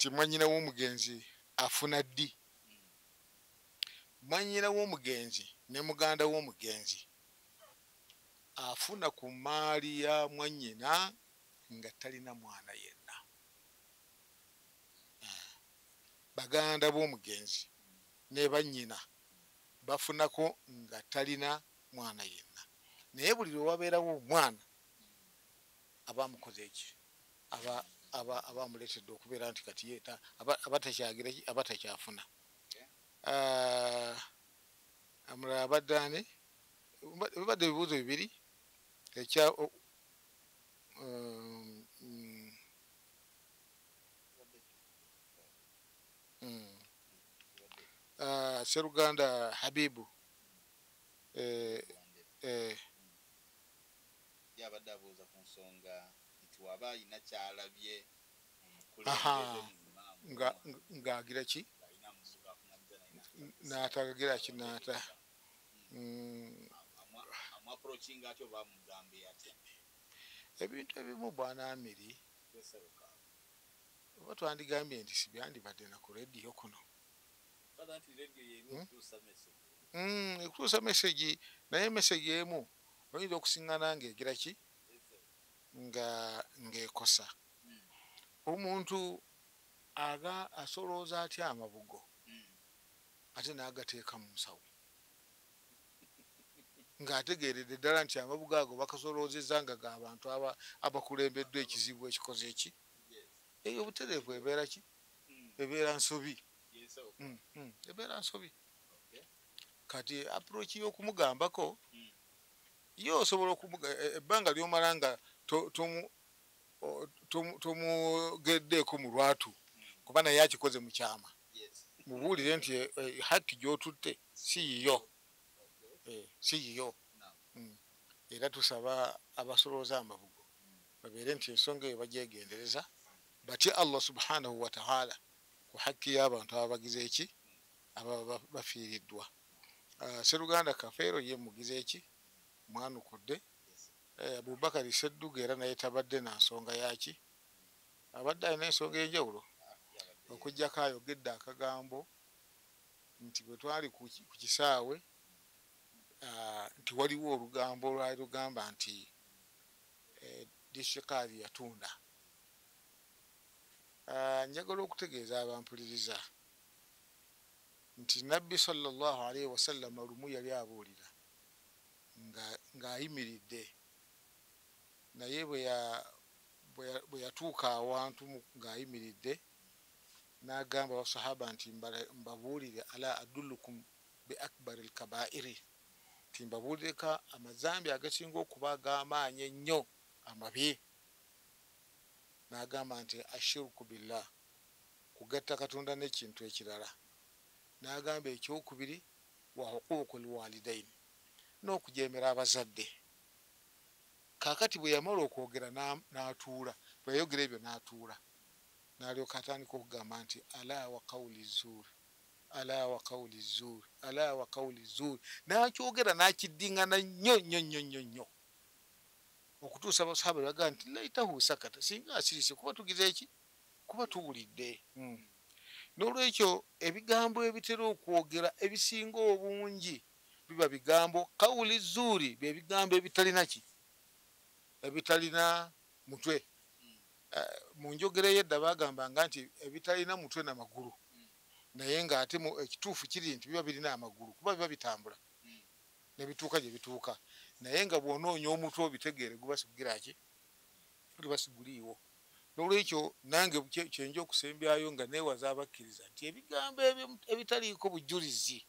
nti mwanyina w'omugenzi afuna ddi. Mwanyina w'omugenzi ne muganda w'omugenzi afuna ku maali ya mwanyina nga talina mwana yenna. Baganda b'omugenzi ne bannyina bafunako nga talina mwana yenna, naye buli lwe wabeerawo omwana abamukoze eki abamuleetedde okubeera nti kati yeeta abatakyagira ki abatakyafuna. Amulala abadde ani bibadde ebibuuzo bibiri ekya Sseruganda Habibu yabadde abuuza ku nsonga nti waba alina kyalabye ng'agira ki n'atagira ki n'ata amwaprochinga atyo bamugambe ate ebintu ebimu bwana Amiri oba twandigambye nti sibyandibadde na ku rediyo kuno ekutuusa mesegi, naye mesegi emu oyinza okusiŋŋana ng'egira ki ng'ekosa. Omuntu asolooza atya amabugo ate n'agateeka mu nsawo ng'ategeeredde ddala nti amabugo ago bakasoloozezza nga g'abantu abakulembeddwa ekizibu ekikoze eki. Eyo obutereevu ebeera ki? Ebeera nsobi. Ebeera nsobi. Kati approach y'okumugambako yo osobola ebbanga ly'omala nga tomugeddeeko mu lwatu kuba naye akikoze mu kyama, mubuulire nti hakki gy'otutte si yiyo, si yiyo. Era tusaba abasolooza amabugo babeere nti ensonga eyo bagyegendereza batye Allah subhanahu wa ta'ala ku hakki y'abantu abagize eki ababa bafiiriddwa. Sseruganda Kafeero ye mugize eki mwanukudde. Abubakari Sedduga era naye tabadde na nsonga yaki, abadde alina ensonga enjawulo okuggyako ayogedde akagambo nti bwe twali ku kisaawe nti waliwo olugambo olwali lugamba nti disikaali yatunda. Njagala okutegeeza abampuliriza nti Nabbi sallallahu alaihi wasallam lumu yali abuulira ng'ayimiridde, naye bwe yatuuka awantu ng'ayimiridde n'agamba abasahaba nti mbabuulire ala adullukum bi akbaril kabairi, nti mbabuulireko amazambi agasinga okuba ag'amaanyi ennyo amabi. N'agamba nti ashirku billah, kugatta Katonda n'ekintu ekirala. N'agamba ekyokubiri wa huquuqul walidaini, n'okujeemera abazadde. Kaakati bwe yamala okwogera n'atuula, bwe yayogera ebyo n'atuula, n'alyoka atandika okugamba nti ala wa qawli zuur, ala wa qawli zuur, ala wa qawli zuur. N'akyogera n'akiddiŋŋana nnyo nnyo nnyo nnyo nnyo okutuusa abasahaba bagamba nti laitahu sakata, singa asirise kuba tugize eki, kuba tuwulidde. N'olwekyo ebigambo ebitera okwogera ebisinga obungi biba bigambo qawli zuuri, bye bigambo ebitalina ki, ebitalina mutwe. Mu njogera ey'edda baagambanga nti ebitalina mutwe na magulu, naye ng'ate ekituufu kiri nti biba birina amagulu kuba biba bitambula ne bituuka gye bituuka, naye nga bw'onoonya omutwe obitegeere guba sigugira ki, guba siguliiwo. N'olwekyo nange kyenja okusembyayo nga neewaza abakkiriza nti ebigambo ebitaliiko bujulizi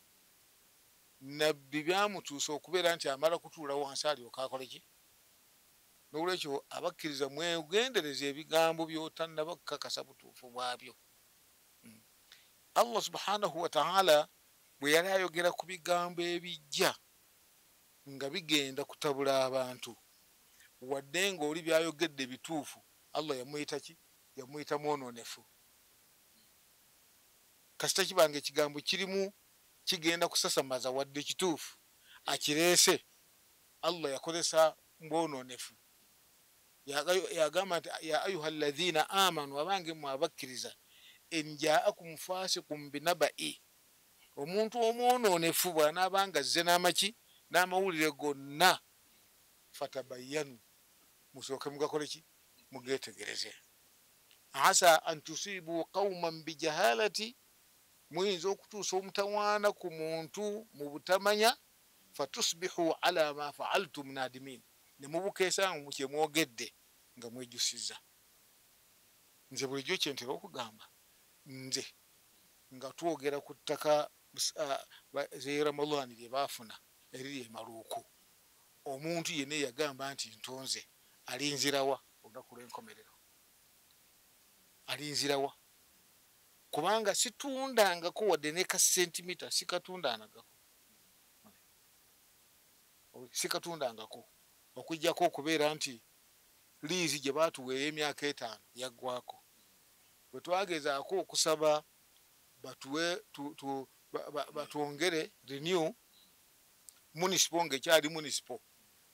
Nabbi byamutuusa okubeera nti amala kutuula wansi alyoka akole ki. N'olwekyo abakkiriza mwegendereza ebigambo by'otannaba kukakasa butuufu bwabyo. Allah subhanahu wa ta'ala bwe yali ayogera ku bigambo ebijja nga bigenda kutabula abantu, wadde ng'oli byayogedde bituufu, Allah yamuyita ki? Yamuyita mwononefu. Kasita kibanga ekigambo kirimu kigenda kusasamaza wadde kituufu, akireese Allah yakozesa mwononefu. Yagamba nti ya ayuha alladhina amanu, abange mwe abakkiriza, enjaakum fasiqun binaba'i omuntu omwononefu bw'anaabanga azze n'amaki n'amawulire gonna fatabayyanu musooke mugakole ki mugeetegereze asa an tusibu qauman bijahalati muyinza okutuusa omutawaana ku muntu mu butamanya fatusbihu ala ma faaltum nadimin ne mubukeesa mu kye mwogedde nga mwejjusiza nze bulijjo kye ntera okugamba nze nga twogera ku ttaka ze Ramadani lye baafuna eriri e Maluuku omuntu yenna yagamba nti ntonze alinzirawa olunaku lw'enkomerero alinzirawa kubanga situndangako wadde ne ka sentimita sikatundangako sikatundangako okujjako okubeera nti liizi gye baatuweeyo emyaka 5 yaggwako bwe twagezaako okusaba batwongere renew municipal ng'ekyali municipal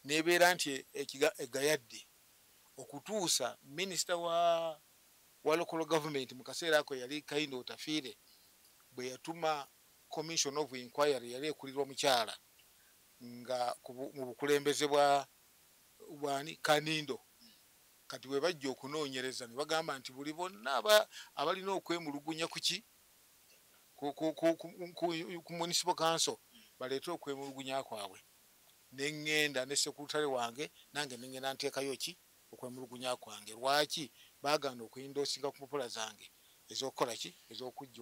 nebeera nti egayadde okutuusa minisita wa local government mu kaseera ako yali Kayindo Otafiire bwe yatuma commission of inquiry yali ekulirwa mukyala nga mu bukulembeze bwani Kanindo kati we bajja okunoonyereza ne bagamba nti buli bonna abalina okwemulugunya kuki ku municipal council baleete okwemulugunya kwabwe neŋŋenda ne sekutale wange nange neŋŋenda nteekayo ki okwemulugunya kwange lwaki baagana okuyindoosinga ku mpola zange ez'okukola ki ez'okujja